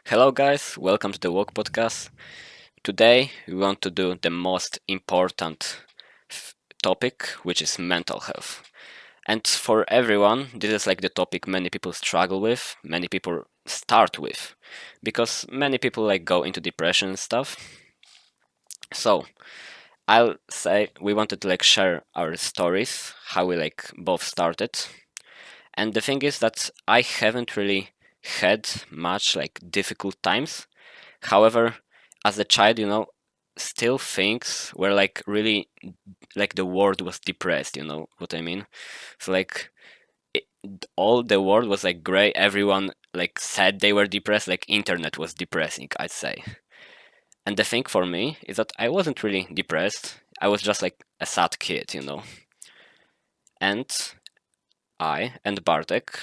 Hello, guys. Welcome to the Walk Podcast. Today, we want to do the most important topic, which is mental health. And for everyone, this is like the topic many people struggle with, many people start with, because many people like go into depression and stuff. So, I'll say we wanted to like share our stories, how we like both started. And the thing is that I haven't really had much like difficult times. However, as a child, still things were like really like the world was depressed, you know what I mean? So like it, all the world was like gray, everyone like said they were depressed, like internet was depressing, I'd say. And the thing for me is that I wasn't really depressed. I was just like a sad kid, you know. And I and Bartek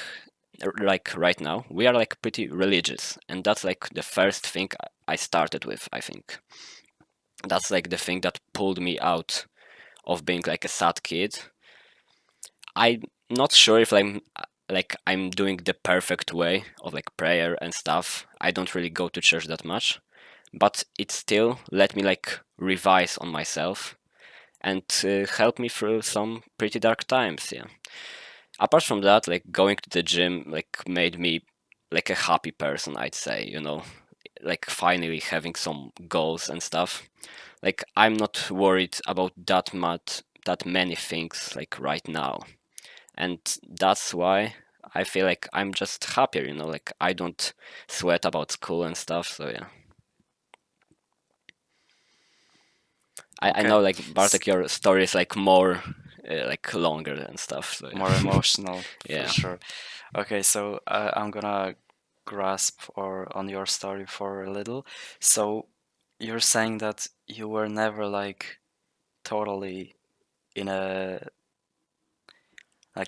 like right now, we are like pretty religious, and that's like the first thing I started with, I think. That's like the thing that pulled me out of being like a sad kid. I'm not sure if I'm doing the perfect way of like prayer and stuff. I don't really go to church that much, but it still let me like revise on myself and help me through some pretty dark times. Yeah. Apart from that, like going to the gym like made me like a happy person, I'd say. Like finally having some goals and stuff. Like I'm not worried about that many things like right now. And that's why I feel like I'm just happier, like I don't sweat about school and stuff. So yeah. I know Okay, like s- Bartek, your story is like more like longer and stuff. So more yeah. emotional for Yeah. sure. Okay, so I'm gonna grasp or on your story for a little. So you're saying that you were never like totally in a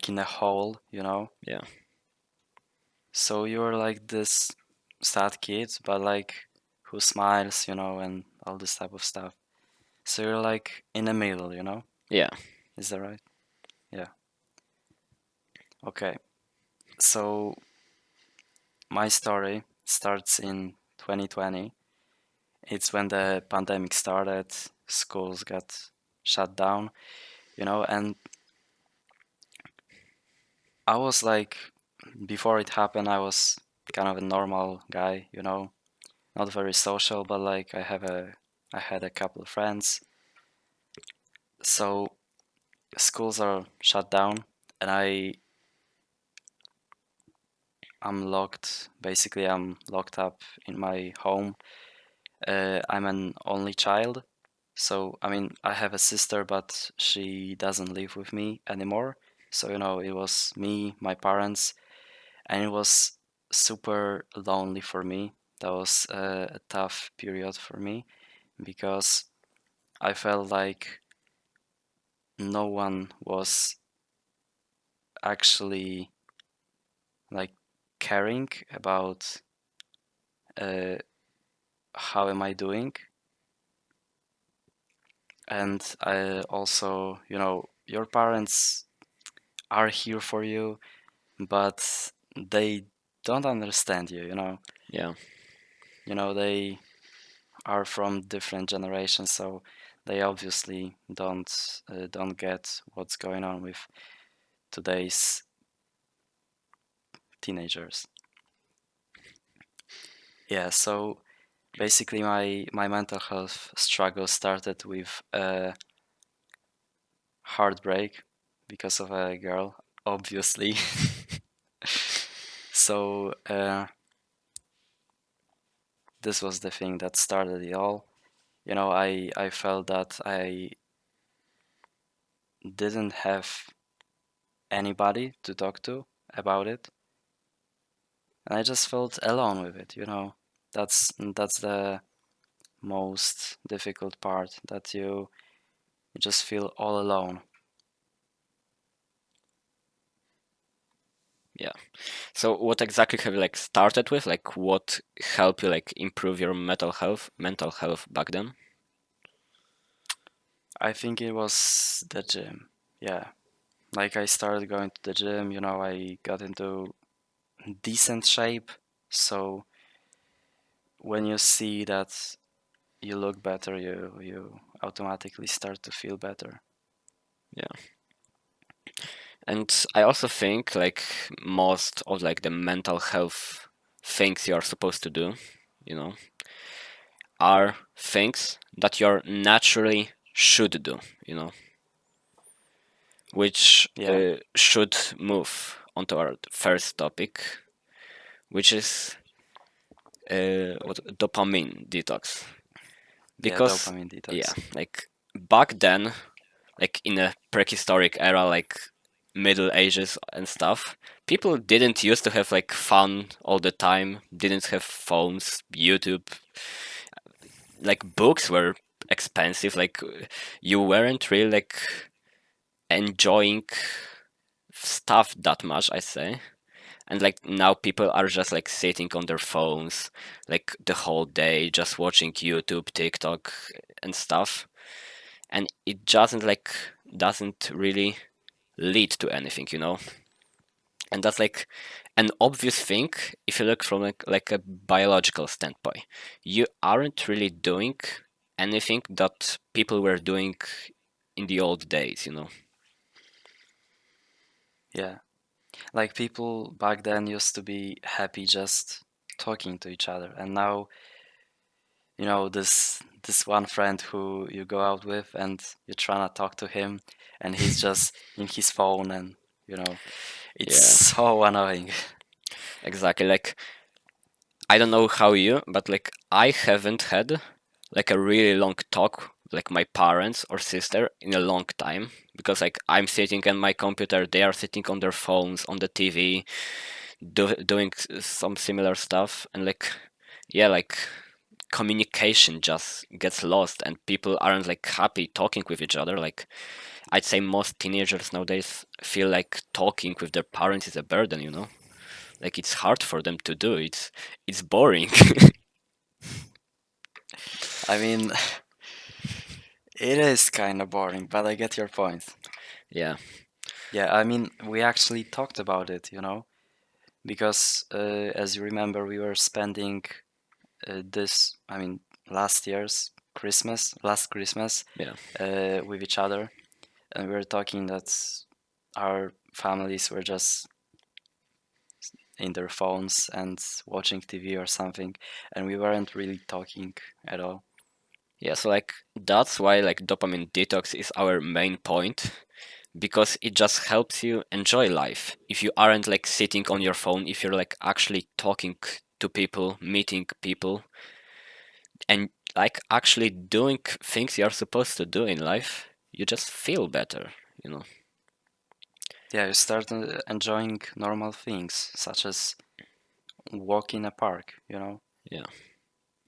in a hole, you know? Yeah. So you were like this sad kid, but like who smiles, and all this type of stuff. So you're like in the middle, you know? Yeah. Is that right? Yeah. Okay. So my story starts in 2020. It's when the pandemic started, schools got shut down, and I was like, before it happened, I was kind of a normal guy, not very social, but like I had a couple of friends. So schools are shut down, and I'm locked up in my home. I'm an only child. So, I mean, I have a sister, but she doesn't live with me anymore. So, it was me, my parents, and it was super lonely for me. That was a tough period for me because I felt like no one was actually like caring about uh, how am I doing. And I also, your parents are here for you, but they don't understand you, Yeah. they are from different generations, so they obviously don't get what's going on with today's teenagers. Yeah, so basically my mental health struggle started with a heartbreak because of a girl, obviously. So this was the thing that started it all. I felt that I didn't have anybody to talk to about it, and I just felt alone with it. That's the most difficult part, that you just feel all alone. Yeah. So what exactly have you like started with? Like what helped you like improve your mental health back then? I think it was the gym. Yeah. Like I started going to the gym, I got into decent shape. So when you see that you look better, you automatically start to feel better. Yeah. And I also think like most of like the mental health things you are supposed to do, you know, are things that you're naturally should do, you know, which Yeah, should move onto our first topic, which is what dopamine detox. yeah, Because dopamine yeah, detox. like back then, like in a prehistoric era, like Middle Ages and stuff, people didn't used to have like fun all the time, didn't have phones, YouTube, like books were expensive, like you weren't really like enjoying stuff that much, I say. And like now people are just like sitting on their phones like the whole day, just watching YouTube, TikTok and stuff. And it doesn't really lead to anything, you know? And that's like an obvious thing if you look from like a biological standpoint. You aren't really doing anything that people were doing in the old days, you know? Yeah, like people back then used to be happy just talking to each other, and now this one friend who you go out with and you're trying to talk to him, and he's just in his phone, and it's Yeah, so annoying. exactly. Like I don't know how you, but like I haven't had like a really long talk like my parents or sister in a long time because like I'm sitting on my computer, they are sitting on their phones, on the TV, doing some similar stuff, and like yeah, like communication just gets lost, and people aren't like happy talking with each other. Like I'd say most teenagers nowadays feel like talking with their parents is a burden, you know? Like it's hard for them to do. It's boring. I mean, it is kind of boring, but I get your point. Yeah, Yeah, I mean, we actually talked about it, because as you remember, we were spending I mean, last Christmas, yeah, with each other, and we were talking that our families were just in their phones and watching TV or something, and we weren't really talking at all. yeah. So like that's why like dopamine detox is our main point because it just helps you enjoy life. If you aren't like sitting on your phone, if you're like actually talking to people, meeting people, and like actually doing things you're supposed to do in life, you just feel better, you know? Yeah, you start enjoying normal things, such as walk in a park, Yeah,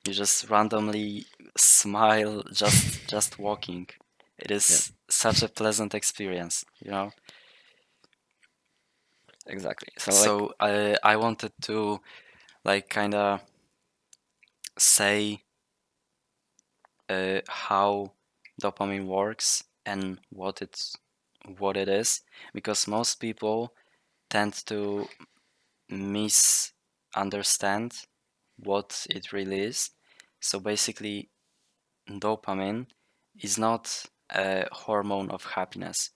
You just randomly smile just walking. It yeah, is such a pleasant experience. exactly. So like, So I wanted to like kind of say how dopamine works and what it is, because most people tend to misunderstand what it really is. So basically, dopamine is not a hormone of happiness.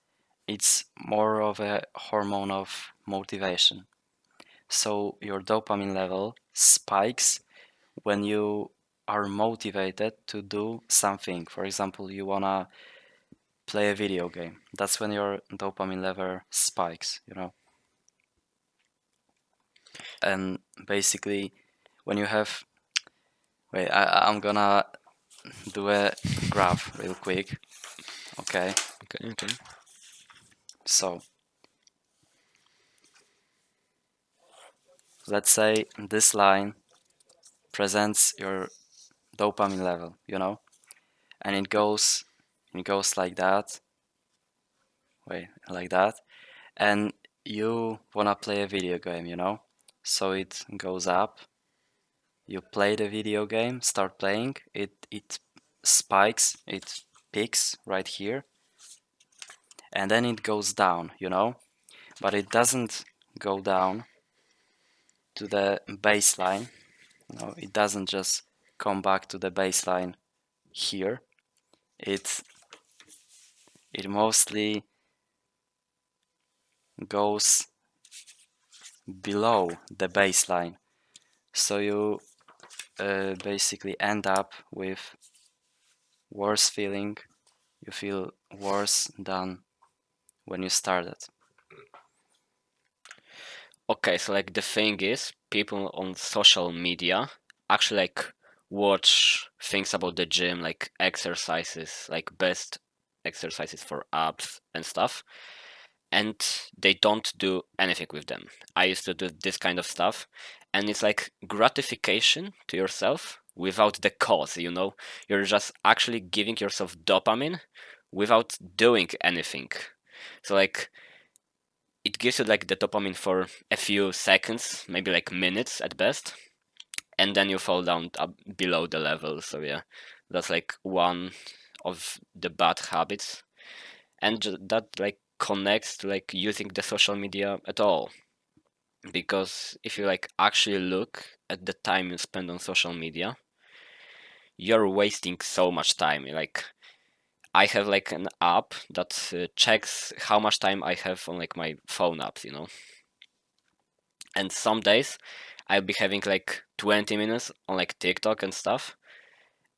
It's more of a hormone of motivation. So your dopamine level spikes when you are motivated to do something. For example, you wanna play a video game. That's when your dopamine level spikes. And basically, when you have, wait, I'm gonna do a graph real quick. Okay, okay, okay. so let's say this line presents your dopamine level, and it goes like that, wait, like that, and you wanna play a video game. So it goes up, you play the video game, start playing, it spikes, it peaks right here, and then it goes down, but it doesn't go down to the baseline, it doesn't just come back to the baseline here, it it mostly goes below the baseline. So you basically end up with worse feeling. You feel worse than when you started. Okay, so like the thing is, people on social media actually like watch things about the gym, like exercises, like best exercises for abs and stuff, and they don't do anything with them. I used to do this kind of stuff, and it's like gratification to yourself without the cause, you know? You're just actually giving yourself dopamine without doing anything. So like it gives you like the dopamine for a few seconds, maybe like minutes at best, and then you fall down below the level. So yeah, that's like one of the bad habits, and that like connects to like using the social media at all. Because if you like actually look at the time you spend on social media, you're wasting so much time. Like I have like an app that checks how much time I have on like my phone apps, you know. And some days I'll be having like 20 minutes on like TikTok and stuff.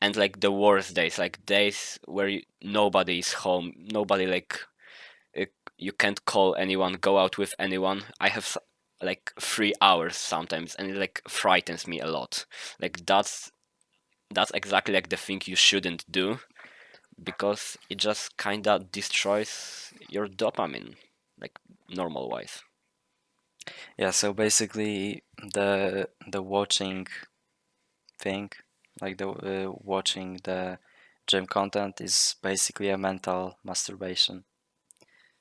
And like the worst days, like days where nobody is home, nobody like uh, you can't call anyone, go out with anyone. I have like 3 hours sometimes, and it like frightens me a lot. Like that's exactly like the thing you shouldn't do because it just kinda destroys your dopamine, like normal wise. Yeah, so basically the watching thing, like the watching the gym content is basically a mental masturbation.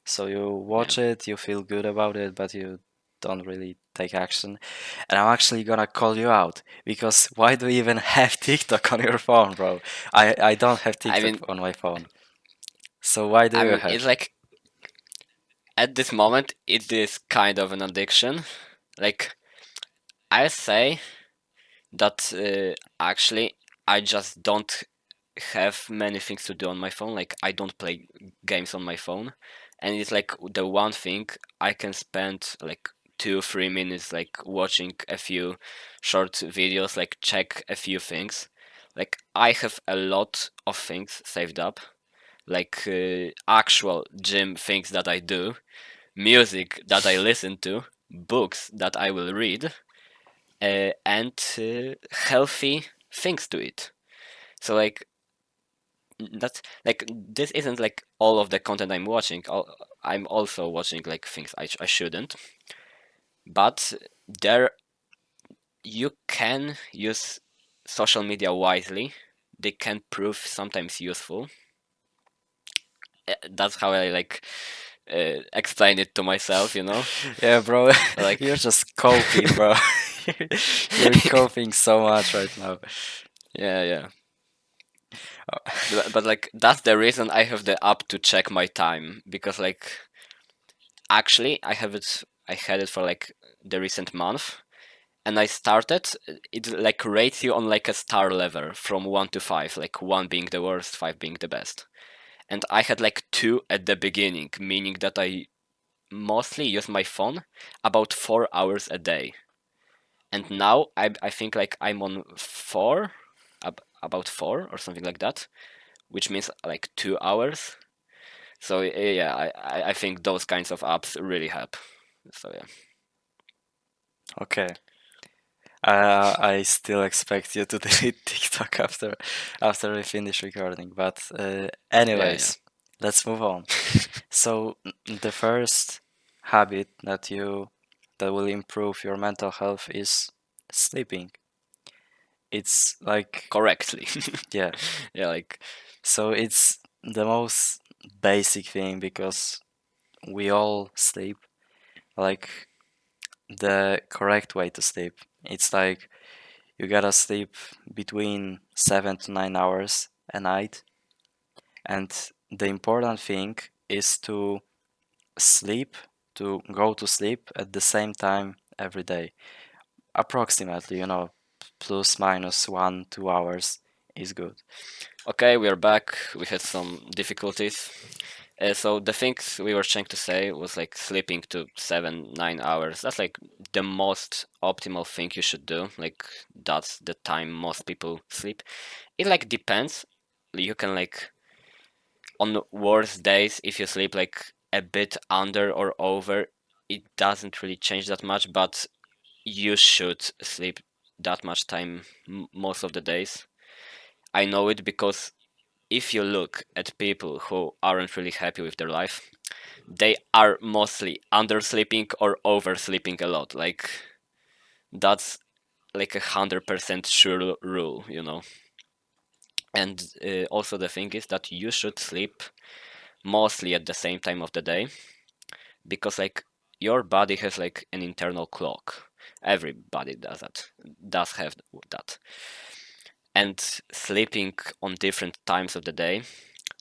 So you Yeah. watch it, you feel good about it, but you don't really take action. And I'm actually gonna call you out because why do you even have TikTok on your phone, bro? I don't have I TikTok mean, on my phone. So why do you it's have? like at this moment it is kind of an addiction. Like I say that actually I just don't have many things to do on my phone. Like I don't play games on my phone, and it's like the one thing I can spend like 2 3 minutes like watching a few short videos, like check a few things. Like I have a lot of things saved up, like actual gym things that I do, music that I listen to, books that I will read, and healthy things to eat. So like that's like this isn't like all of the content I'm watching. I'm also watching like things I shouldn't. But there you can use social media wisely. They can prove sometimes useful. That's how I like explain it to myself, you know. Yeah, bro, you're Like just coping, bro. You're coping so much right now. yeah, yeah. But like that's the reason I have the app to check my time because like actually I had it for like the recent month and I started it like rates you on like a star level from 1 to 5, like 1 being the worst, 5 being the best. And I had like 2 at the beginning, meaning that I mostly use my phone about 4 hours a day. And now I think like I'm on 4, about 4 or something like that, which means like 2 hours. So yeah, I think those kinds of apps really help. So yeah. Okay. I still expect you to delete TikTok after we finish recording. But Yeah, yeah. anyways, let's move on. So the first habit that will improve your mental health is sleeping. It's like, Correctly. yeah. Yeah, like So it's the most basic thing because we all sleep like the correct way to sleep. It's like you gotta sleep between 7 to 9 hours a night. And the important thing is to sleep, to go to sleep at the same time every day. Approximately, plus minus 1 2 hours is good. Okay, we are back. We had some difficulties. So the things we were trying to say was like sleeping to 7 9 hours. That's like the most optimal thing you should do. Like that's the time most people sleep. It like depends. You can like on worse days if you sleep like a bit under or over, it doesn't really change that much. But you should sleep that much time most of the days. I know it because if you look at people who aren't really happy with their life, they are mostly undersleeping or oversleeping a lot. Like that's like 100% sure rule, you know. And also the thing is that you should sleep mostly at the same time of the day because like your body has like an internal clock. Everybody does have that. And sleeping on different times of the day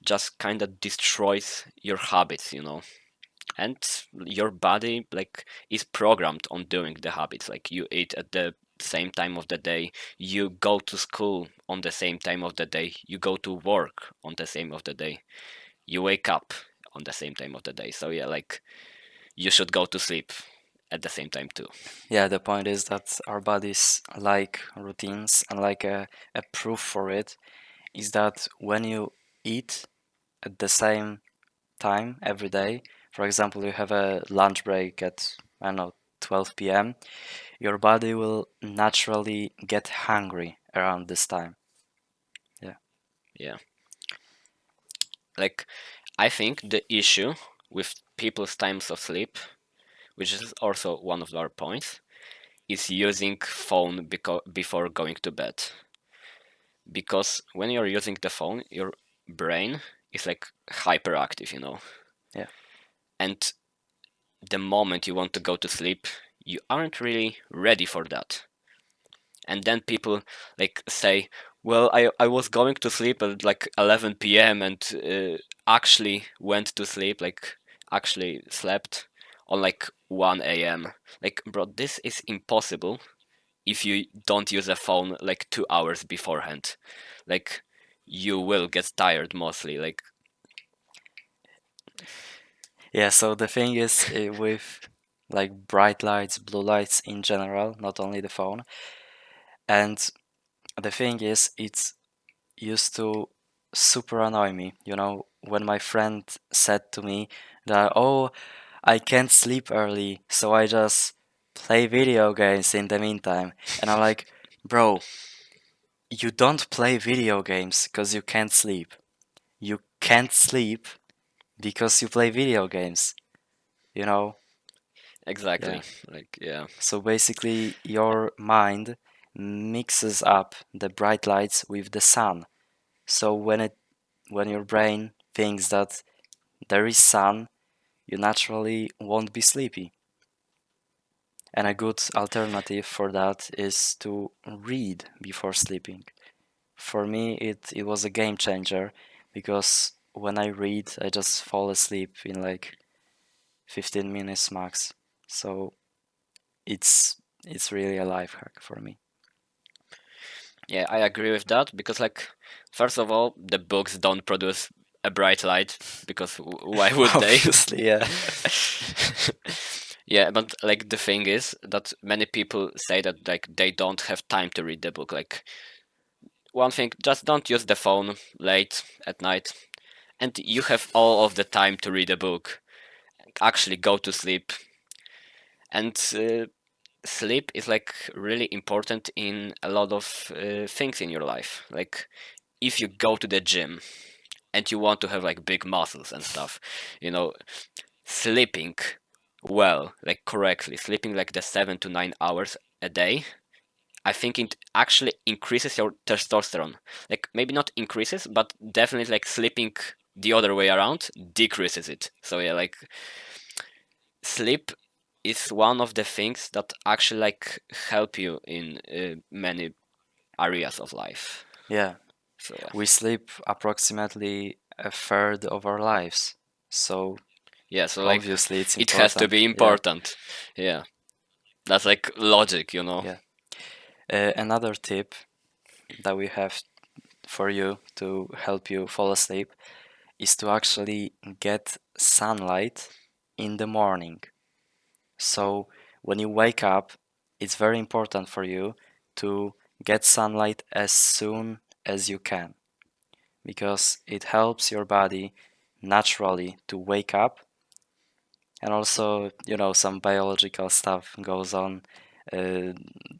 just kind of destroys your habits, you know. And your body like is programmed on doing the habits, like you eat at the same time of the day, you go to school on the same time of the day, you go to work on the same of the day, you wake up on the same time of the day. So yeah, like you should go to sleep at the same time too. Yeah, the point is that our bodies like routines, and like a proof for it is that when you eat at the same time every day, for example, you have a lunch break at, I don't know, 12 p.m., your body will naturally get hungry around this time. Yeah. Yeah, like I think the issue with people's times of sleep, which is also one of our points, is using phone before going to bed. Because when you're using the phone, your brain is like hyperactive, you know. Yeah. And the moment you want to go to sleep, you aren't really ready for that. And then people like say, well, I was going to sleep at like 11 p.m. and actually went to sleep, like actually slept on like 1 a.m. Like, bro, this is impossible if you don't use a phone like 2 hours beforehand. Like, you will get tired mostly. Like, Yeah, so the thing is, with like bright lights, blue lights in general, not only the phone. And the thing is, it's used to super annoy me, when my friend said to me that, oh, I can't sleep early, so I just play video games in the meantime. And I'm like, bro, you don't play video games because you can't sleep. You can't sleep because you play video games, you know? Yeah. exactly. Like, yeah. So basically, your mind mixes up the bright lights with the sun. So when your brain thinks that there is sun, you naturally won't be sleepy. And a good alternative for that is to read before sleeping. For me, it was a game changer because when I read, I just fall asleep in like 15 minutes max. So it's really a life hack for me. Yeah, I agree with that because, like, first of all, the books don't produce a bright light because why would they? Obviously, yeah. Yeah, but like the thing is that many people say that like they don't have time to read the book. Like one thing, just don't use the phone late at night, and you have all of the time to read a book. Actually, go to sleep, and sleep is like really important in a lot of things in your life. Like if you go to the gym and you want to have like big muscles and stuff, you know, sleeping well, like correctly, sleeping like the 7 to 9 hours a day, I think it actually increases your testosterone. Like maybe not increases, but definitely like sleeping the other way around decreases it. So yeah, like sleep is one of the things that actually like help you in many areas of life. Yeah. So yeah, We sleep approximately a third of our lives. So yeah. So like obviously it's it has to important. be Yeah. important. Yeah, that's like logic, you know. Yeah. Another tip that we have for you to help you fall asleep is to actually get sunlight in the morning. So when you wake up, it's very important for you to get sunlight as soon as you can because it helps your body naturally to wake up, and also some biological stuff goes on. uh,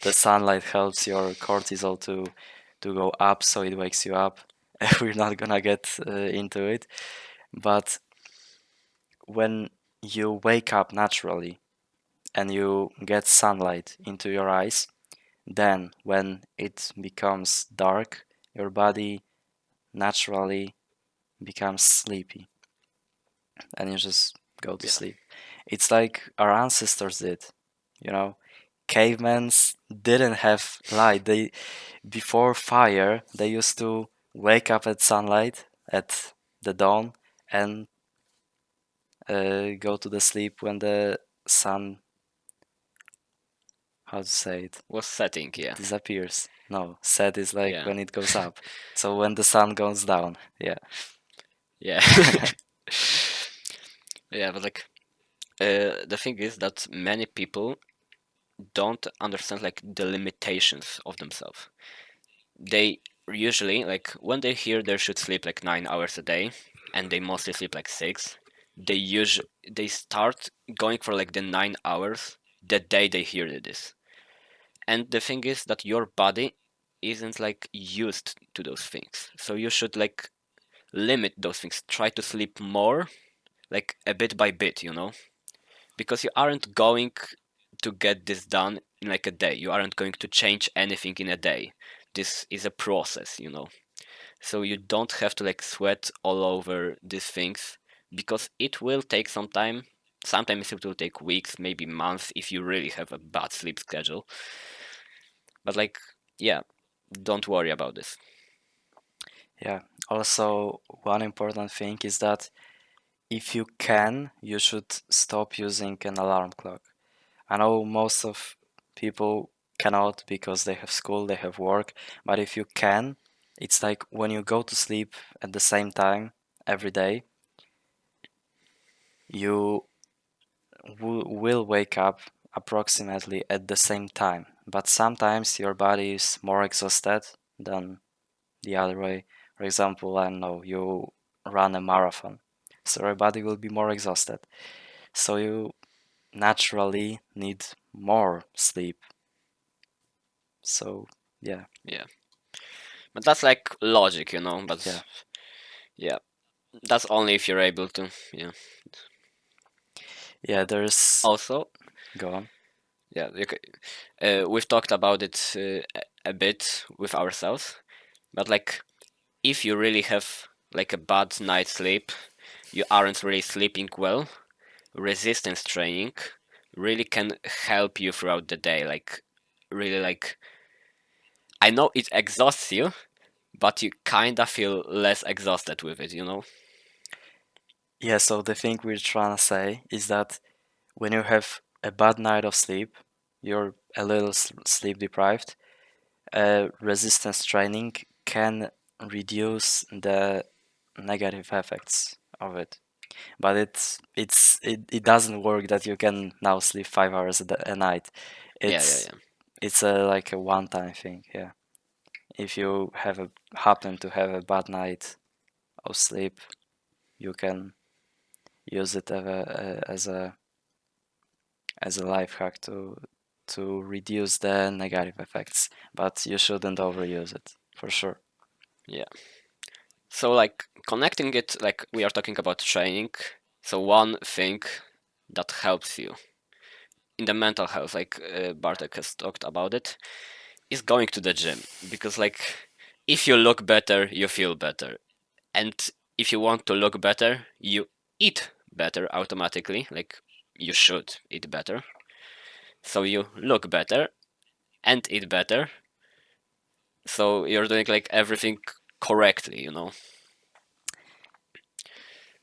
the sunlight helps your cortisol to go up, so it wakes you up. We're not gonna get into it, but when you wake up naturally and you get sunlight into your eyes, then when it becomes dark, your body naturally becomes sleepy and you just go to Yeah. sleep. It's like our ancestors did, you know. Cavemans didn't have light. They before fire, they used to wake up at sunlight at the dawn and go to the sleep when the sun, how to say it, Was setting, yeah. disappears. No, set is like Yeah. when it goes up. So when the sun goes down, yeah. Yeah. Yeah, but like the thing is that many people don't understand like the limitations of themselves. They usually like when they hear they should sleep like 9 hours a day, and they mostly sleep like six. They start going for like the 9 hours the day they hear this. And the thing is that your body isn't like used to those things, so you should like limit those things. Try to sleep more, like a bit by bit, because you aren't going to get this done in like a day. You aren't going to change anything in a day. This is a process. So you don't have to like sweat all over these things, because it will take some time. Sometimes it will take weeks, maybe months, if you really have a bad sleep schedule. But like, yeah, don't worry about this. Yeah. Also, one important thing is that if you can, you should stop using an alarm clock. I know most of people cannot because they have school, they have work, but if you can, it's like when you go to sleep at the same time every day, you will wake up approximately at the same time. But sometimes your body is more exhausted than the other way. For example, I don't know, you run a marathon, so your body will be more exhausted. So you naturally need more sleep. So yeah, Yeah, but that's like logic. yeah, But yeah, that's only if you're able to. Yeah. yeah. There's Also, go on. yeah, we've talked about it a bit with ourselves, but like if you really have like a bad night's sleep, you aren't really sleeping well, resistance training really can help you throughout the day. Like, really, like, I know it exhausts you, but you kinda feel less exhausted with it. Yeah. So the thing we're trying to say is that when you have a bad night of sleep, you're a little sleep deprived. Resistance training can reduce the negative effects of it. But it doesn't work that you can now sleep 5 hours a night. Yeah, yeah, It's yeah. it's a like a one-time thing. Yeah. If you have a happen to have a bad night of sleep, you can use it as a life hack to reduce the negative effects. But you shouldn't overuse it for sure. Yeah. So like connecting it, like we are talking about training. So one thing that helps you in the mental health, like Bartek has talked about it, is going to the gym. Because like if you look better, you feel better. And if you want to look better, you eat better automatically. Like you should eat better. So you look better and eat better. So you're doing like everything correctly.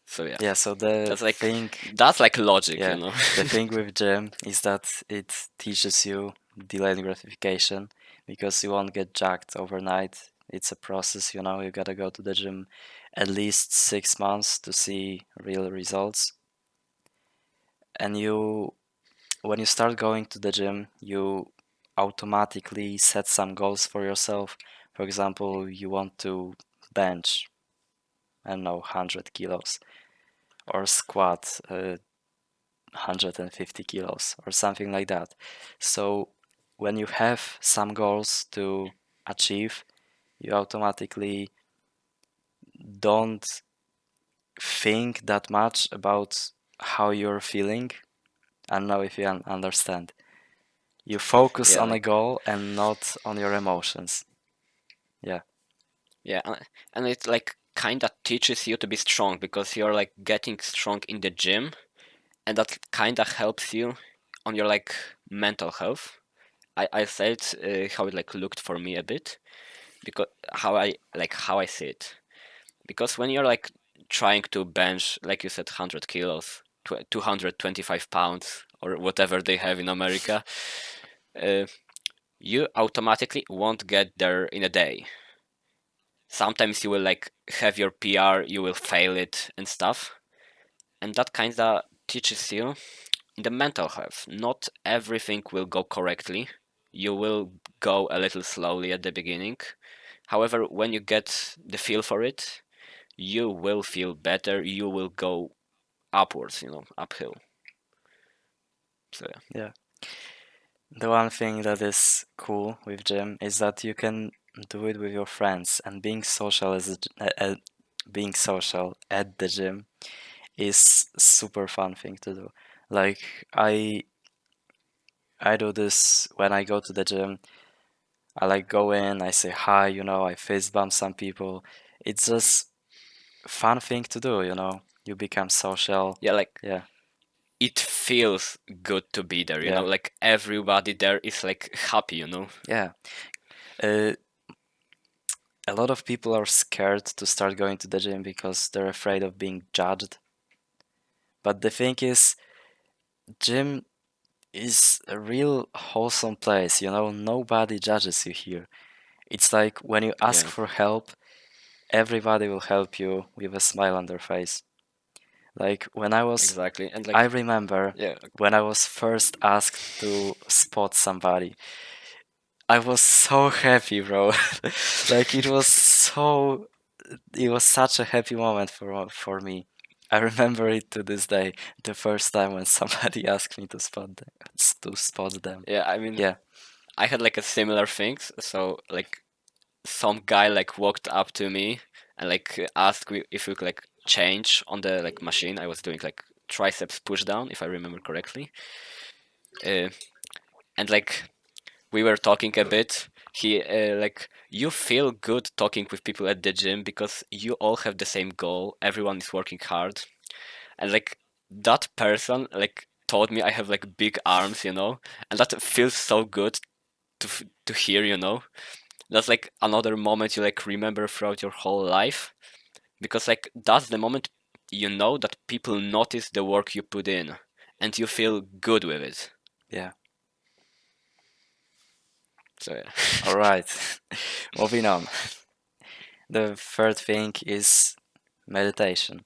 So yeah, Yeah. So the that's like thing, that's like logic, you yeah, know. the thing with gym is that it teaches you delayed gratification because you won't get jacked overnight. It's a process, you gotta go to the gym at least 6 months to see real results. And when you start going to the gym, you automatically set some goals for yourself. For example, you want to bench, I don't know, 100 kilos, or squat 150 kilos, or something like that. So when you have some goals to achieve, you automatically don't think that much about how you're feeling. I don't know if you understand. You focus Yeah, on a like goal and not on your emotions. Yeah, yeah, and it like kind of teaches you to be strong because you're like getting strong in the gym, and that kind of helps you on your like mental health. I said how it like looked for me a bit because how I see it. Because when you're like trying to bench, like you said, 100 kilos, 225 pounds, or whatever they have in America, uh, you automatically won't get there in a day. Sometimes you will like have your PR, you will fail it and stuff, and that kind of teaches you in the mental health. Not everything will go correctly. You will go a little slowly at the beginning. However, when you get the feel for it, you will feel better. You will go upwards, uphill. So yeah, yeah. The one thing that is cool with gym is that you can do it with your friends, and being social at the gym is super fun thing to do. Like I do this when I go to the gym. I like go in, I say hi, I face bump some people. It's just fun thing to do. You become social. yeah, like Yeah, it feels good to be there. yeah, Like everybody there is like happy. yeah. Uh, a lot of people are scared to start going to the gym because they're afraid of being judged. But the thing is, gym is a real wholesome place. Nobody judges you here. It's like when you ask Yeah, for help, everybody will help you with a smile on their face. Like exactly. And I like, remember yeah, when I was first asked to spot somebody, I was so happy, bro. Like it was such a happy moment for me. I remember it to this day, the first time when somebody asked me to spot them. yeah. I mean, Yeah, I had like a similar things. So like some guy like walked up to me and like asked me if we could like change on the like machine. I was doing like triceps push down, if I remember correctly. Uh, and like we were talking a bit. He like you feel good talking with people at the gym because you all have the same goal. Everyone is working hard, and like that person like told me I have like big arms, and that feels so good to hear. That's like another moment you like remember throughout your whole life because like that's the moment you know that people notice the work you put in and you feel good with it. yeah. So yeah. All right. Moving on. The third thing is meditation.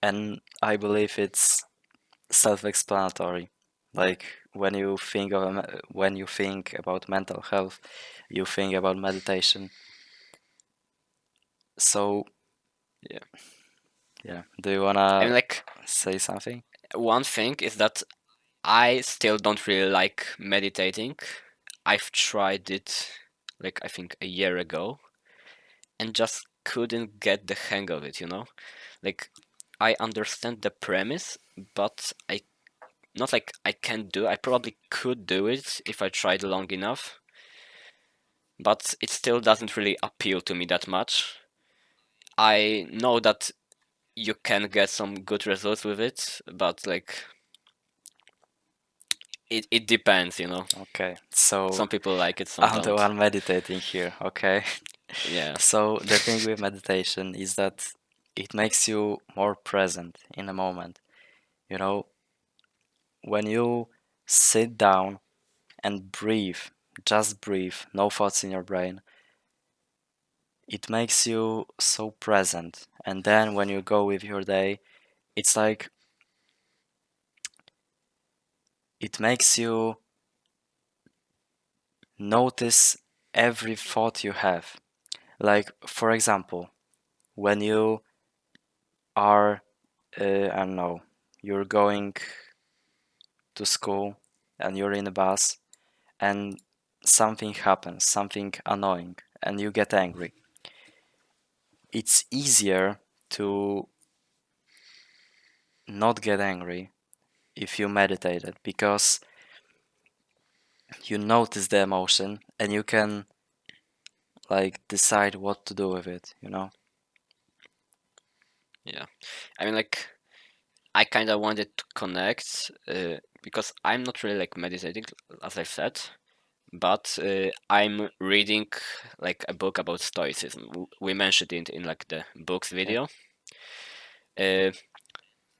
And I believe it's self-explanatory. Like when you think about mental health, you think about meditation. So, Yeah. yeah, do you And wanna like say something? one thing is that I still don't really like meditating. I've tried it like I think a year ago and just couldn't get the hang of it. Like I understand the premise, but I not like I can do. I probably could do it if I tried long enough, but it still doesn't really appeal to me that much. I know that you can get some good results with it, but like it depends. Okay, so Some people like it, some I'm the don't. one meditating here, okay? Yeah, So the thing with meditation is that it makes you more present in a moment. You know, when you sit down and breathe just breathe, no thoughts in your brain, it makes you so present. And then when you go with your day, it's like it makes you notice every thought you have. Like, for example, when you are, I don't know, you're going to school and you're in a bus and something happens, something annoying, and you get angry. It's easier to not get angry if you meditated because you notice the emotion and you can like decide what to do with it, you know? Yeah, I mean, like, I kind of wanted to connect because I'm not really like meditating, as I've said, but I'm reading like a book about Stoicism. We mentioned it in like the books Yeah, video, uh,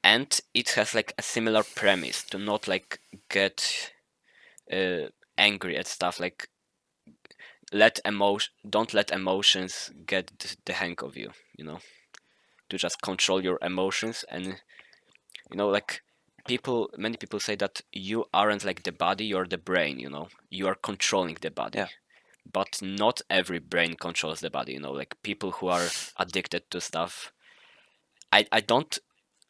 and it has like a similar premise to not like get uh, angry at stuff. Like, don't let emotions get the hang of you. You know, to just control your emotions. And like, many people say that you aren't like the body, you're the brain. You are controlling the body, yeah, but not every brain controls the body. Like people who are addicted to stuff,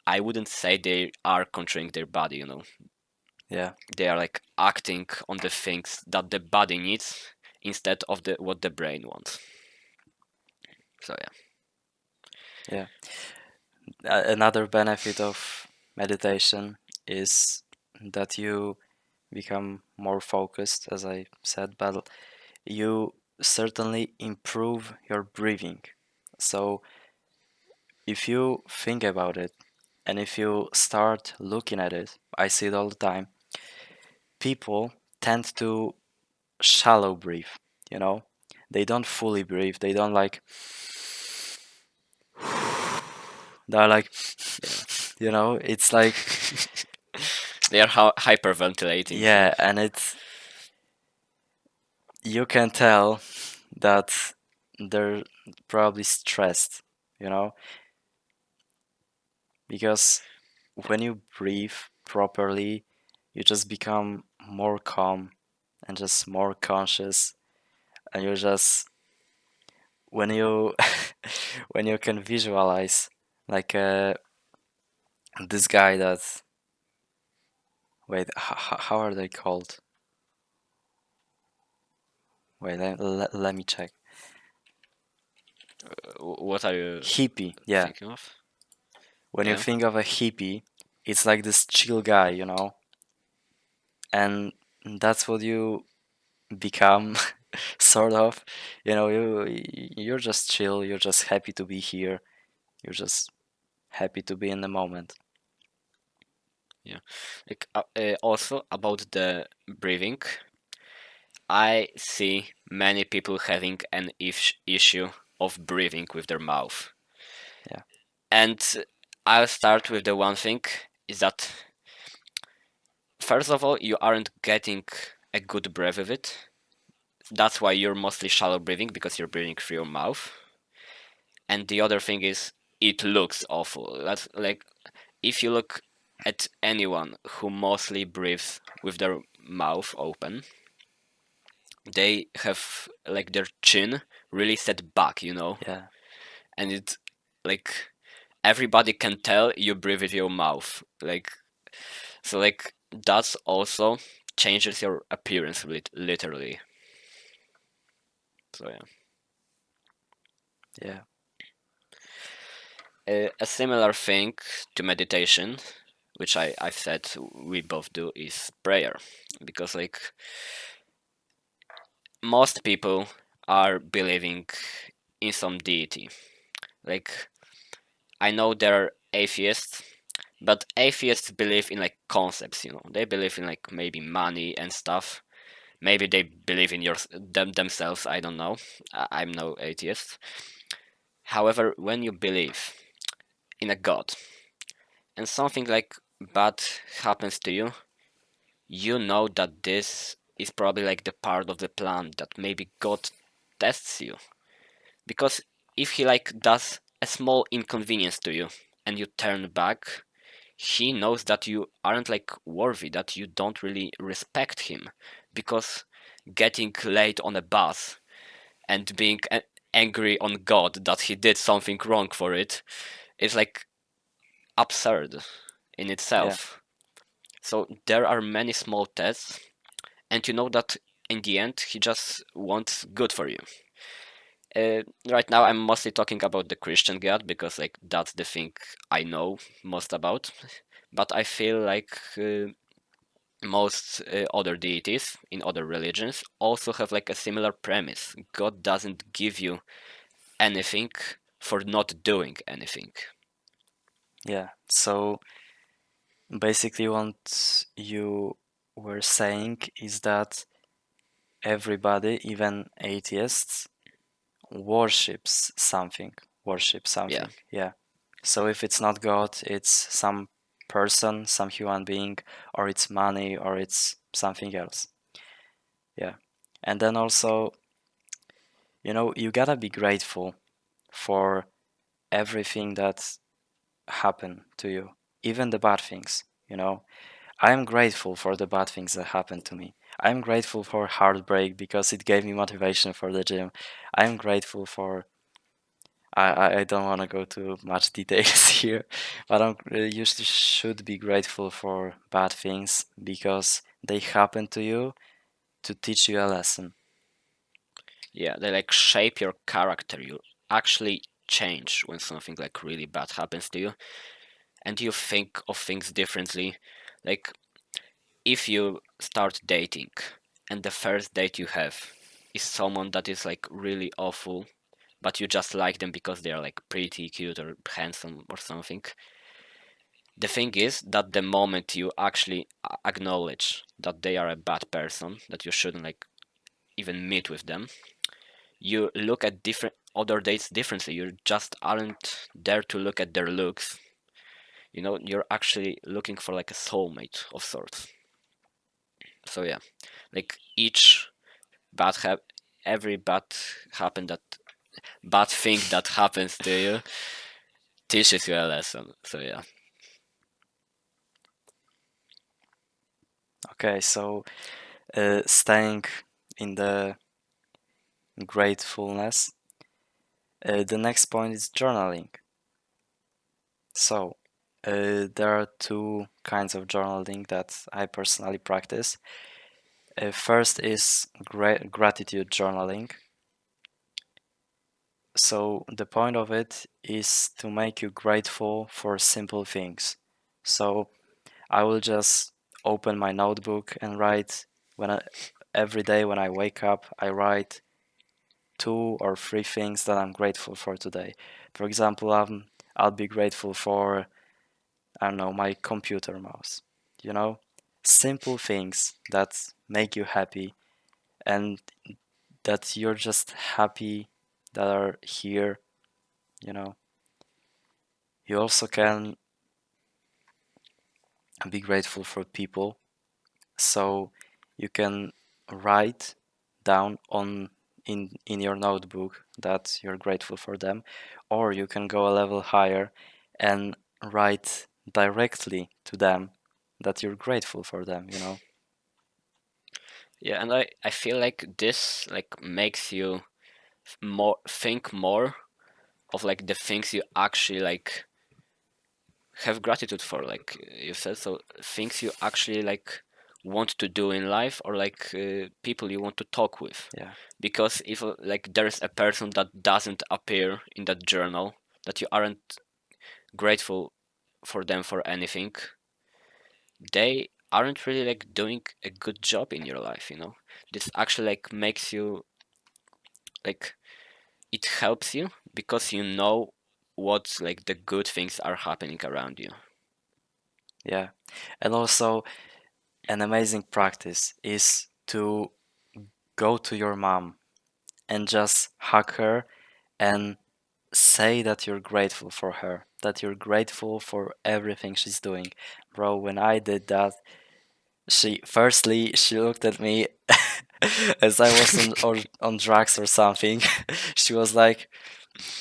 I wouldn't say they are controlling their body. yeah, They are like acting on the things that the body needs instead of the what the brain wants. So yeah. yeah. Another benefit of meditation is that you become more focused, as I said, but you certainly improve your breathing. So if you think about it and if you start looking at it, I see it all the time, people tend to shallow breathe, you know? They don't fully breathe. They don't like, they're like, Yeah. it's like, They are hyperventilating. So yeah, and it's, you can tell that they're probably stressed, you know? Because when you breathe properly, you just become more calm and just more conscious, and you just when you when you can visualize like this guy that wait how are they called? Wait, let me check. what are you Hippie, yeah. thinking of? When you Yeah. think of a hippie, it's like this chill guy, and that's what you become sort of. You're just chill, you're just happy to be here, you're just happy to be in the moment. Yeah. Like also about the breathing, I see many people having an issue of breathing with their mouth. Yeah, And I'll start with the one thing is that first of all, you aren't getting a good breath with it. That's why you're mostly shallow breathing because you're breathing through your mouth. And the other thing is it looks awful. That's like if you look at anyone who mostly breathes with their mouth open, they have like their chin really set back. yeah, And it's like everybody can tell you breathe with your mouth. Like that's also changes your appearance literally. So yeah. yeah, A similar thing to meditation, which I've said we both do, is prayer, because like most people are believing in some deity. Like I know there are atheists, but atheists believe in like concepts. They believe in like maybe money and stuff. Maybe they believe in themselves. I don't know. I'm no atheist. However, when you believe in a god and something like bad happens to you, you know that this is probably like the part of the plan that maybe God tests you. Because if he like does a small inconvenience to you and you turn back, he knows that you aren't like worthy, that you don't really respect him. Because getting late on a bus and being angry on God that he did something wrong for it is like absurd in Yeah, itself. So there are many small tests, and you know that in the end he just wants good for you. Right now I'm mostly talking about the Christian God because like that's the thing I know most about. But I feel like most other deities in other religions also have like a similar premise. God doesn't give you anything for not doing anything. yeah. So basically, what you were saying is that everybody, even atheists, worships something. Worship Yeah. something. Yeah. So if it's not God, it's some person, some human being, or it's money, or it's something else. Yeah. And then also, you gotta be grateful for everything that happened to you, even the bad things. I am grateful for the bad things that happened to me. I'm grateful for heartbreak because it gave me motivation for the gym. I'm grateful for I don't want to go to much details here, but you should be grateful for bad things because they happen to you to teach you a lesson. Yeah, they like shape your character. You actually change when something like really bad happens to you, and you think of things differently. Like if you start dating and the first date you have is someone that is like really awful, but you just like them because they are like pretty cute or handsome or something. The thing is that the moment you actually acknowledge that they are a bad person, that you shouldn't like even meet with them, you look at different other dates differently. You just aren't there to look at their looks. You're actually looking for like a soulmate of sorts. So yeah, like bad hap- every bad thing that happens to you teaches you a lesson. So yeah. Okay, so staying in the gratefulness, the next point is journaling. So, there are two kinds of journaling that I personally practice. First is gratitude journaling. So, the point of it is to make you grateful for simple things. So, I will just open my notebook and write every day when I wake up, I write two or three things that I'm grateful for today. For example, I'll be grateful for, I don't know, my computer mouse. You know, simple things that make you happy and that you're just happy that are here. You know, you also can be grateful for people. So you can write down in your notebook that you're grateful for them, or you can go a level higher and write directly to them that you're grateful for them. Yeah, and I feel like this like makes you more think more of like the things you actually like have gratitude for, like you said. So things you actually like want to do in life, or like people you want to talk with. Yeah, Because if like there's a person that doesn't appear in that journal, that you aren't grateful for them for anything, they aren't really like doing a good job in your life. This actually like makes you like, it helps you because you know what like the good things are happening around you. yeah. And also, an amazing practice is to go to your mom and just hug her and say that you're grateful for her, that you're grateful for everything she's doing. Bro, when I did that, She looked at me as I was on drugs or something. She was like,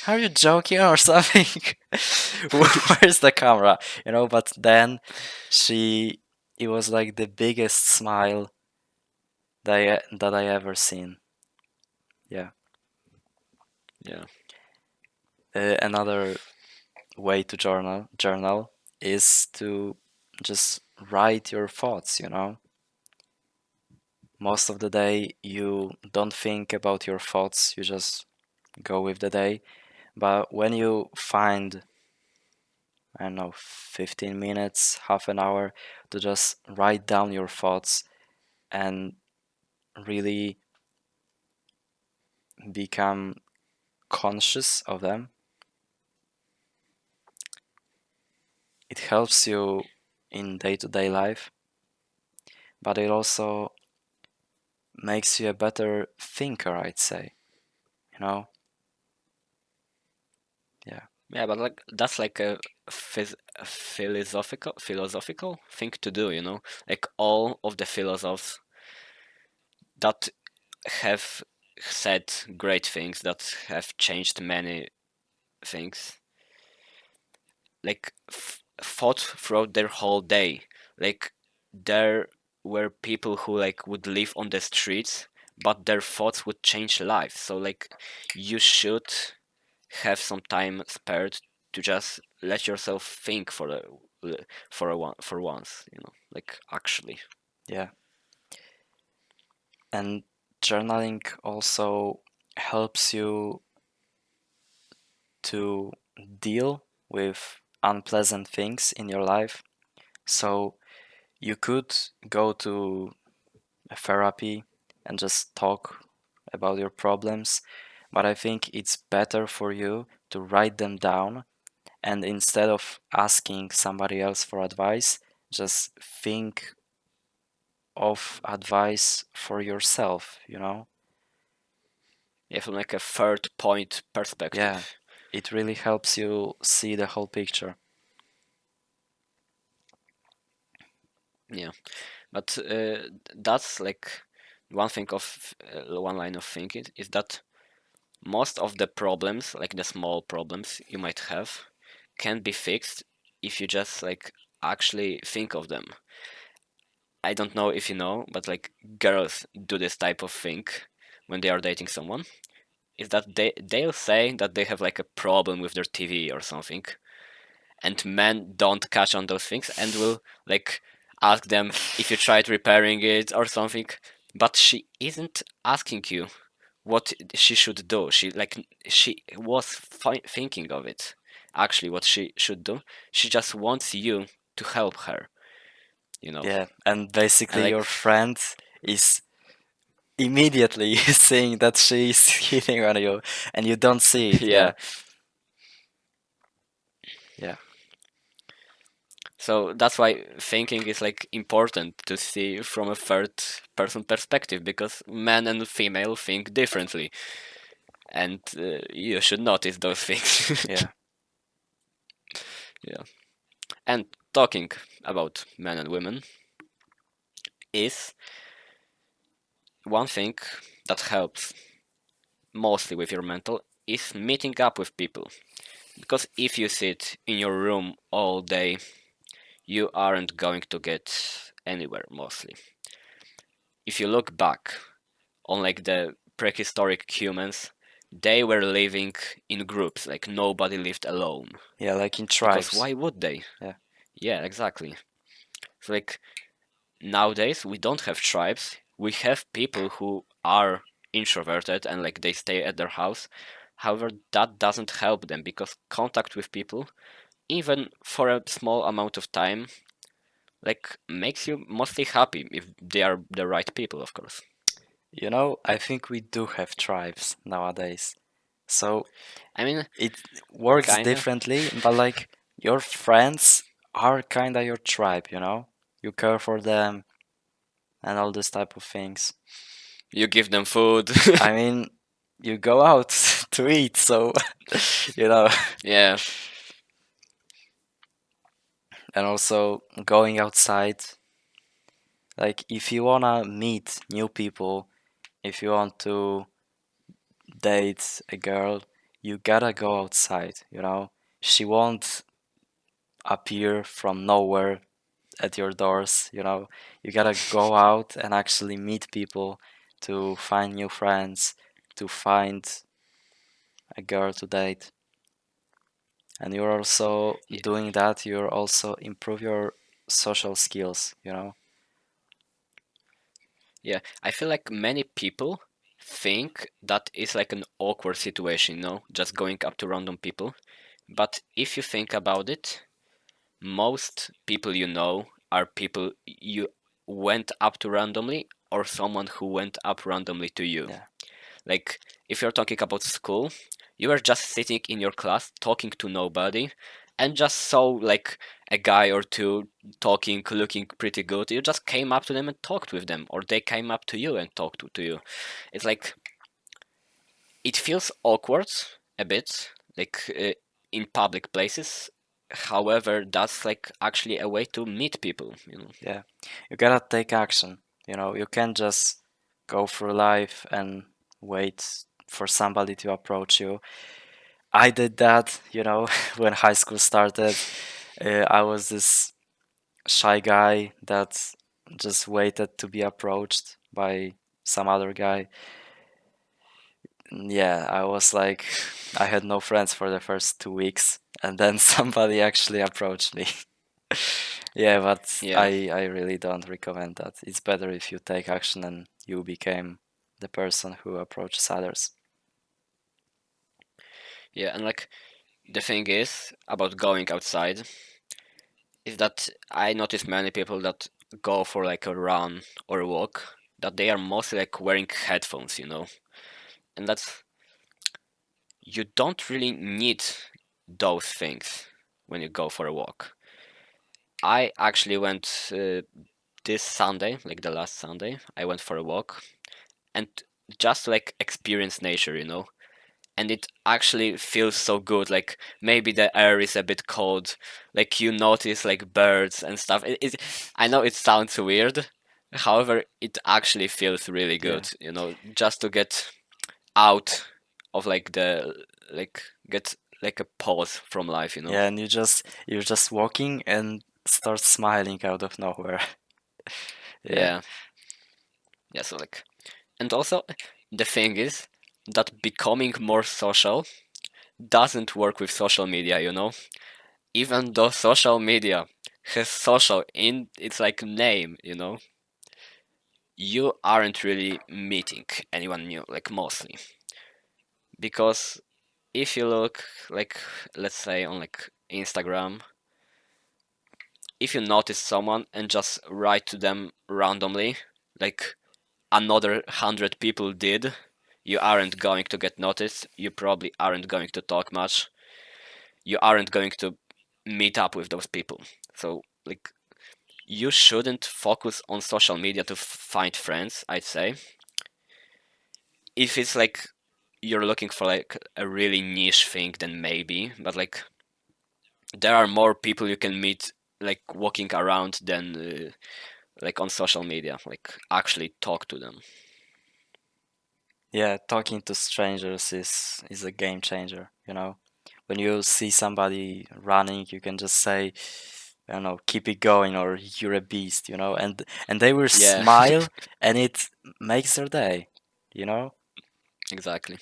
"Are you joking or something? Where's the camera?" But then she it was like the biggest smile that I ever seen. Yeah. Yeah. Another way to journal is to just write your thoughts. Most of the day you don't think about your thoughts, you just go with the day. But when you find, I don't know, 15 minutes, half an hour to just write down your thoughts and really become conscious of them, it helps you in day-to-day life, but it also makes you a better thinker, I'd say. You know? Yeah. Yeah, but like that's like a philosophical thing to do, you know? Like all of the philosophers that have said great things that have changed many things, like thought throughout their whole day. Like there were people who like would live on the streets, but their thoughts would change lives. So like you should have some time spared to just let yourself think for once, you know, like actually. Yeah. And journaling also helps you to deal with unpleasant things in your life. So you could go to a therapy and just talk about your problems, but I think it's better for you to write them down, and instead of asking somebody else for advice, just think of advice for yourself. Yeah, from like a third point Yeah, perspective. it really helps you see the whole picture. Yeah, but that's like one thing of one line of thinking is that most of the problems, like the small problems you might have, can be fixed if you just like actually think of them. I don't know if you know, but like girls do this type of thing when they are dating someone. Is that they'll say that they have like a problem with their TV or something, and men don't catch on those things and will like ask them if you tried repairing it or something. But she isn't asking you what she should do. She was thinking of it. Actually, what she should do. She just wants you to help her. You know, Yeah, and and basically like your friend is immediately seeing that she's hitting on you and you don't see it. yeah. Yeah. Yeah. So that's why thinking is like important to see from a third person perspective because men and female think differently, and you should notice those things. Yeah. Yeah. And talking about men and women is one thing that helps mostly with your mental is meeting up with people. Because if you sit in your room all day, you aren't going to get anywhere mostly. If you look back on like the prehistoric humans, they were living in groups, like nobody lived alone. Yeah, like in Because tribes. why would they? Yeah. Yeah, exactly. So like nowadays we don't have tribes. We have people who are introverted and like they stay at their house. However, that doesn't help them because contact with people, even for a small amount of time, like makes you mostly happy if they are the right people, of course. I think we do have tribes nowadays. So I mean, it works kinda. differently, but like your friends are kinda your tribe. You care for them and all this type of things. You give them food. I mean, you go out to eat, so you know, Yeah, and also going outside Like if you wanna meet new people, if you want to date a girl, you gotta go outside, you know? She won't appear from nowhere at your doors, you know? You gotta go out and actually meet people to find new friends, to find a girl to date. And you're also Yeah, doing that, you're also improve your social skills, you know? yeah. I feel like many people think that it's like an awkward situation, just going up to random people. But if you think about it, most people you know are people you went up to randomly or someone who went up randomly to you. Yeah. Like, if you're talking about school, you were just sitting in your class talking to nobody and just saw like a guy or two talking, looking pretty good. You just came up to them and talked with them, or they came up to you and talked to you. It's like, it feels awkward a bit, like in public places. However, that's like actually a way to meet people. Yeah. You gotta take action. You know, you can't just go through life and wait for somebody to approach you. I did that, you know, when high school started. I was this shy guy that just waited to be approached by some other guy. Yeah, I was like, I had no friends for the first 2 weeks, and then somebody actually approached me. Yeah, but Yeah, I really don't recommend that. It's better if you take action and you became the person who approaches others. yeah, and like the thing is about going outside is that I notice many people that go for like a run or a walk that they are mostly like wearing headphones, and that's you don't really need those things when you go for a walk. I actually went this Sunday, like the last Sunday, I went for a walk and just like experience nature, and it actually feels so good. Like maybe the air is a bit cold, like you notice like birds and stuff. I know it sounds weird, however, it actually feels really Yeah. good, just to get out of like like get like a pause from life. Yeah, and you're just walking and start smiling out of nowhere. Yeah. Yeah, yeah. So like, and also the thing is that becoming more social doesn't work with social media. Even though social media has social in its like name, you aren't really meeting anyone new, like mostly. Because if you look like, let's say on like Instagram, if you notice someone and just write to them randomly, like another 100 people did, you aren't going to get noticed. You probably aren't going to talk much. You aren't going to meet up with those people. So like you shouldn't focus on social media to find friends, I'd say. If it's like you're looking for like a really niche thing, then maybe, but like there are more people you can meet like walking around than like on social media, like actually talk to them. Yeah, talking to strangers is a game changer, you know. When you see somebody running, you can just say, I don't know, keep it going or you're a beast, you know, and they will Yeah, smile and it makes their day, you know? exactly.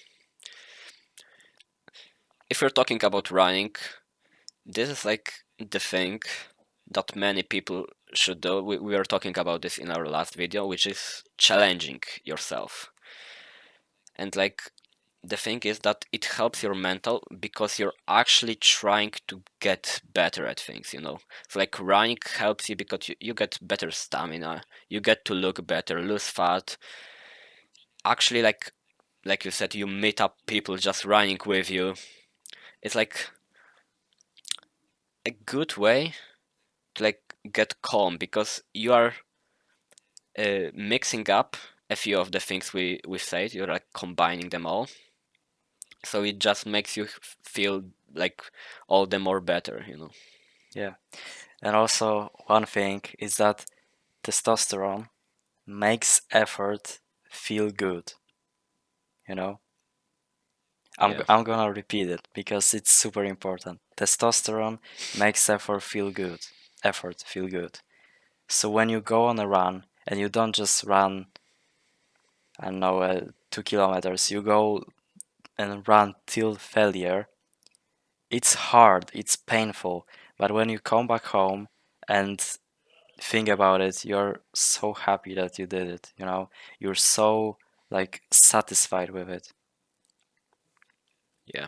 If you're talking about running, this is like the thing that many people should do. We were talking about this in our last video, which is challenging yourself. And like the thing is that it helps your mental because you're actually trying to get better at things. So like running helps you because you get better stamina, you get to look better, lose fat. Actually, like you said, you meet up people just running with you. It's like a good way to like get calm because you are mixing up a few of the things we said. You're like combining them all, so it just makes you feel like all the more better. Yeah. And also one thing is that testosterone makes effort feel good, you know? Yeah. I'm gonna repeat it because it's super important. Testosterone makes effort feel good. Effort feel good. So when you go on a run and you don't just run, I don't know, 2 kilometers, you go and run till failure. It's hard, it's painful, but when you come back home and think about it, you're so happy that you did it, you know? You're so like satisfied with it. Yeah.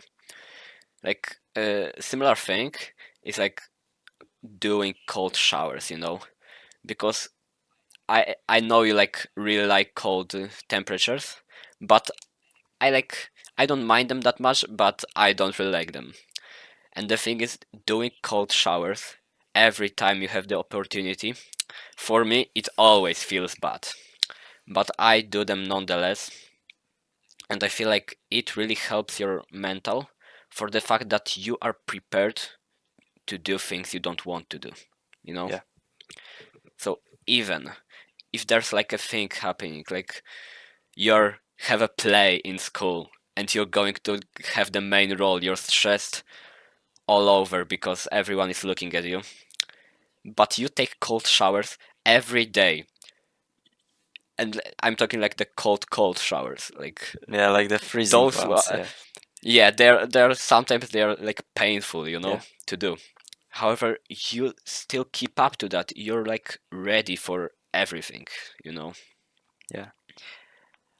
Like a similar thing is like doing cold showers, you know, because I know you like really like cold temperatures, but I like I don't mind them that much, but I don't really like them. And the thing is, doing cold showers every time you have the opportunity, for me it always feels bad, but I do them nonetheless, and I feel like it really helps your mental for the fact that you are prepared to do things you don't want to do, you know. Yeah, So even if there's like a thing happening, like you're have a play in school and you're going to have the main role, you're stressed all over because everyone is looking at you, but you take cold showers every day, and I'm talking like the cold showers, like yeah, like the freezing those ones. Yeah, yeah, they're sometimes they're like painful, you know, yeah, to do. However, you still keep up to that, you're like ready for everything, you know. yeah.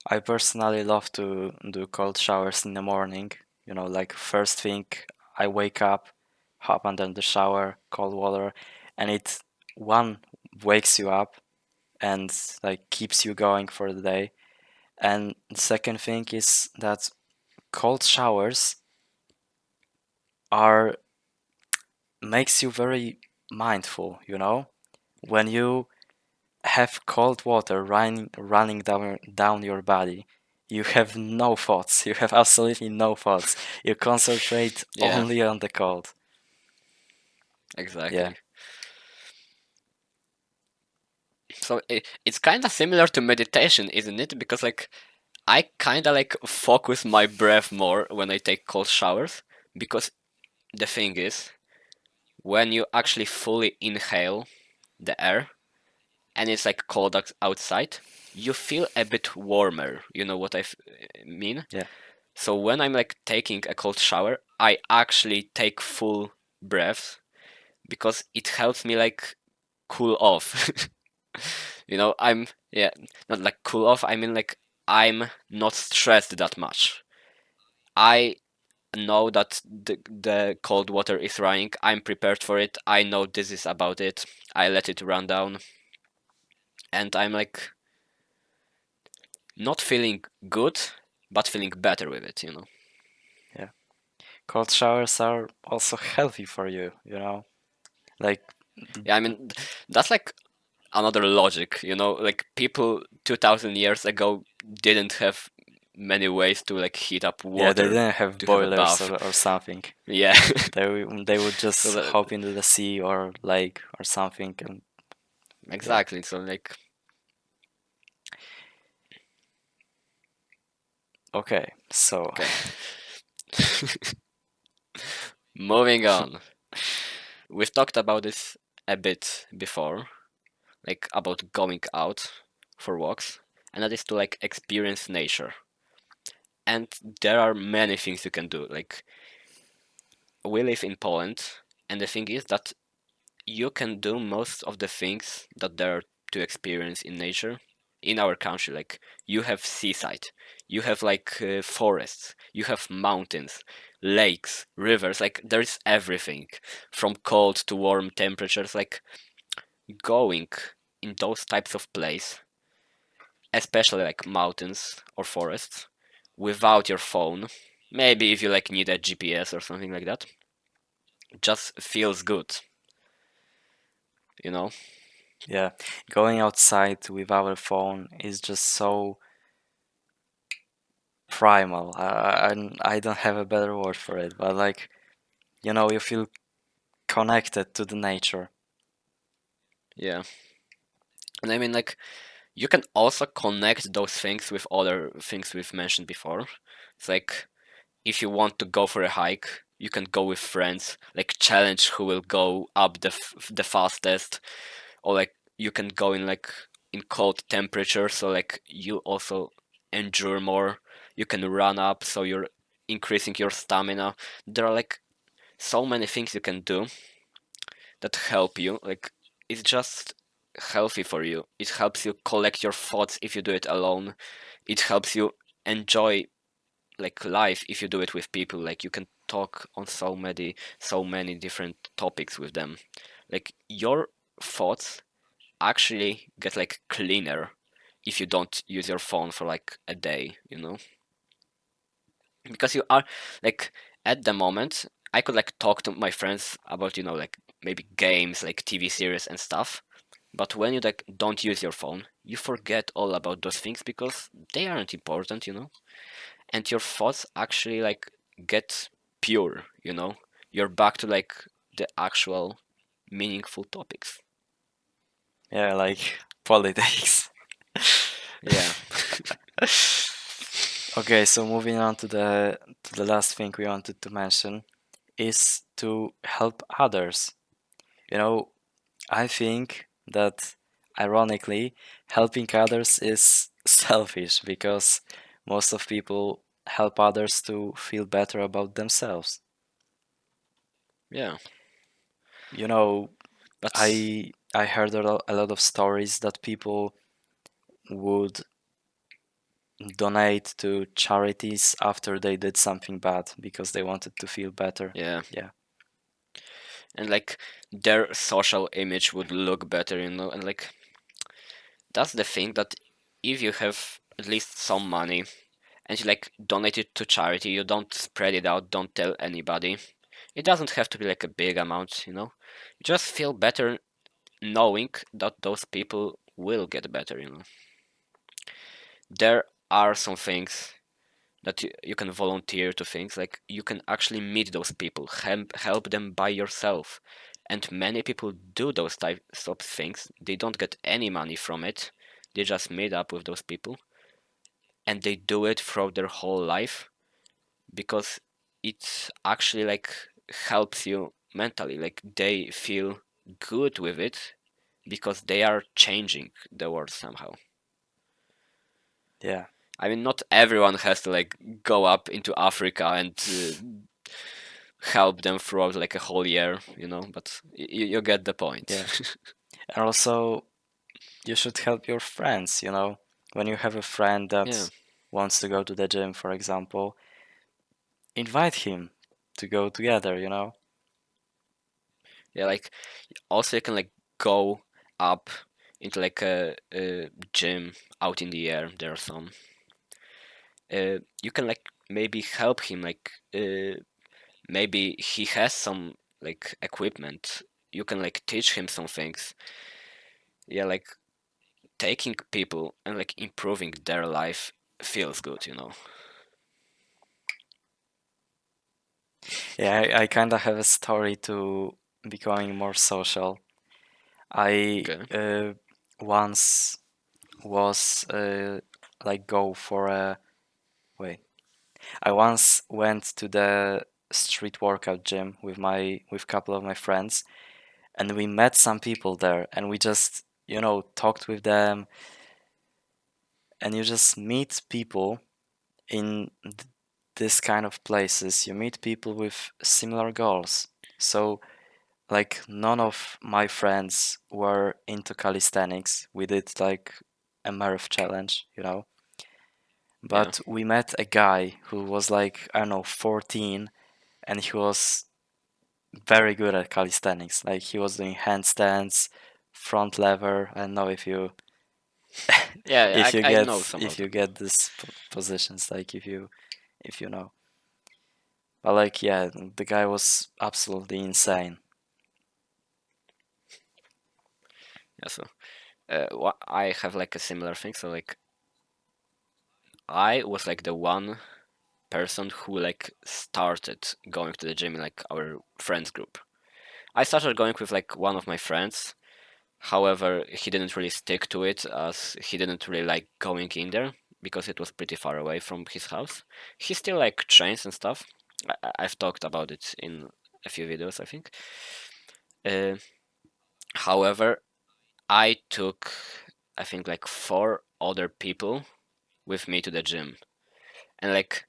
I personally love to do cold showers in the morning. You know, like first thing I wake up, hop under the shower, cold water, and it one wakes you up and like keeps you going for the day. And the second thing is that cold showers are makes you very mindful, you know? When you have cold water running down your body, you have no thoughts. You have absolutely no thoughts. You concentrate Yeah, only on the cold. Yeah, exactly. So it's kind of similar to meditation, isn't it? Because like I kind of like focus my breath more when I take cold showers, because the thing is, when you actually fully inhale the air and it's like cold outside, you feel a bit warmer. You know what mean? yeah, So when I'm like taking a cold shower, I actually take full breaths because it helps me like cool off. You know, I'm yeah, not like cool off. I mean like I'm not stressed that much. I know that the cold water is running. I'm prepared for it. I know this is about it. I let it run down, and I'm like not feeling good, but feeling better with it. You know. yeah. Cold showers are also healthy for you, you know? Like, Yeah, I mean that's like another logic. You know, like people 2,000 years ago didn't have many ways to like heat up yeah, they water didn't have to have a boilers bath. or something. Yeah. They would So just that, hop into the sea or lake or something, and yeah. exactly. So like Okay, so okay. Moving on. We've talked about this a bit before, like about going out for walks, and that is to like experience nature. And there are many things you can do. Like we live in Poland, and the thing is that you can do most of the things that there are to experience in nature in our country. Like you have seaside, you have like forests, you have mountains, lakes, rivers. Like there's everything from cold to warm temperatures. Like going in those types of place, especially like mountains or forests, without your phone, maybe if you like need a GPS or something like that, just feels good, you know. yeah, going outside without a phone is just so primal. I don't have a better word for it, but like, you know, you feel connected to the nature. Yeah, And I mean, like, you can also connect those things with other things we've mentioned before. It's like if you want to go for a hike, you can go with friends, like challenge who will go up the fastest, or like you can go in like in cold temperature, so like you also endure more. You can run up, so you're increasing your stamina. There are like so many things you can do that help you. Like it's just healthy for you. It helps you collect your thoughts if you do it alone. It helps you enjoy like life if you do it with people. Like you can talk on so many different topics with them. Like your thoughts actually get like cleaner if you don't use your phone for like a day, you know? Because you are like at the moment I could like talk to my friends about, you know, like maybe games, like TV series and stuff. But when you like don't use your phone, you forget all about those things because they aren't important, you know? And your thoughts actually like get pure, you know? You're back to like the actual meaningful topics. Yeah, like politics. Yeah. Okay, so moving on to the last thing we wanted to mention is to help others. You know, I think that ironically, helping others is selfish because most of people help others to feel better about themselves. Yeah. You know, But I heard a lot of stories that people would donate to charities after they did something bad because they wanted to feel better. yeah. Yeah. And like their social image would look better, you know? And like that's the thing that if you have at least some money and you like donate it to charity, you don't spread it out, don't tell anybody. It doesn't have to be like a big amount, you know? You just feel better knowing that those people will get better, you know? There are some things that you can volunteer to things, like you can actually meet those people, help them by yourself. And many people do those types of things. They don't get any money from it. They just meet up with those people and they do it throughout their whole life because it actually like helps you mentally. Like they feel good with it because they are changing the world somehow. Yeah. I mean, not everyone has to like go up into Africa and help them throughout like a whole year, you know, but you get the point. Yeah. And also, you should help your friends, you know. When you have a friend Yeah. that wants to go to the gym, for example, invite him to go together, you know. Yeah, like also you can like go up into like a gym out in the air. There are some. You can like maybe help him. Like maybe he has some like equipment. You can like teach him some things. Yeah, like taking people and like improving their life feels good, you know. Yeah, I kind of have a story to becoming more social. I Okay. once was like go for a wait. I once went to the street workout gym with with couple of my friends, and we met some people there, and we just talked with them, and you just meet people in this kind of places. You meet people with similar goals. So like none of my friends were into calisthenics. We did like a marathon challenge, Yeah. but we met a guy who was like, I don't know, 14, and he was very good at calisthenics. Like he was doing handstands, front lever. I don't know if you Yeah, I know some if of you them. get these positions, like if you know. But like yeah, the guy was absolutely insane. Yeah, so I have like a similar thing. So like I was like the one person who like started going to the gym in like our friends group. I started going with like one of my friends However, he didn't really stick to it as he didn't really like going in there because it was pretty far away from his house. He still like trains and stuff. I've talked about it in a few videos, I think. Uh, However, I took, I think, like four other people with me to the gym, and like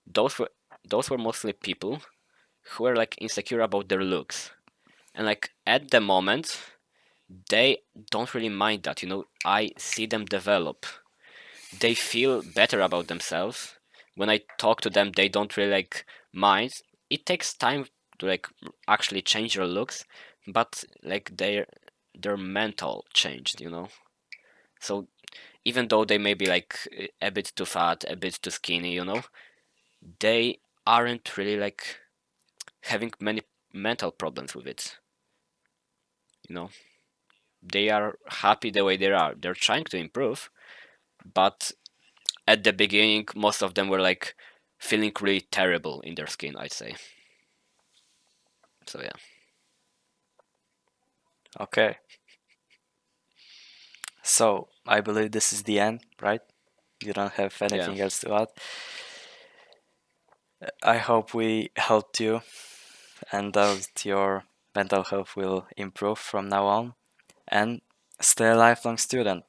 those were those were mostly people who were like insecure about their looks, and like at the moment they don't really mind that. I see them develop. They feel better about themselves. When I talk to them, they don't really like mind. It takes time to like actually change your looks, but like their mental changed. So even though they may be like a bit too fat, a bit too skinny, they aren't really like having many mental problems with it. You know, they are happy the way they are. They're trying to improve, but at the beginning, most of them were like feeling really terrible in their skin, I'd say. So yeah, Okay. So I believe this is the end, right? You don't have yeah, anything else to add. I hope we helped you and that your mental health will improve from now on. And stay a lifelong student.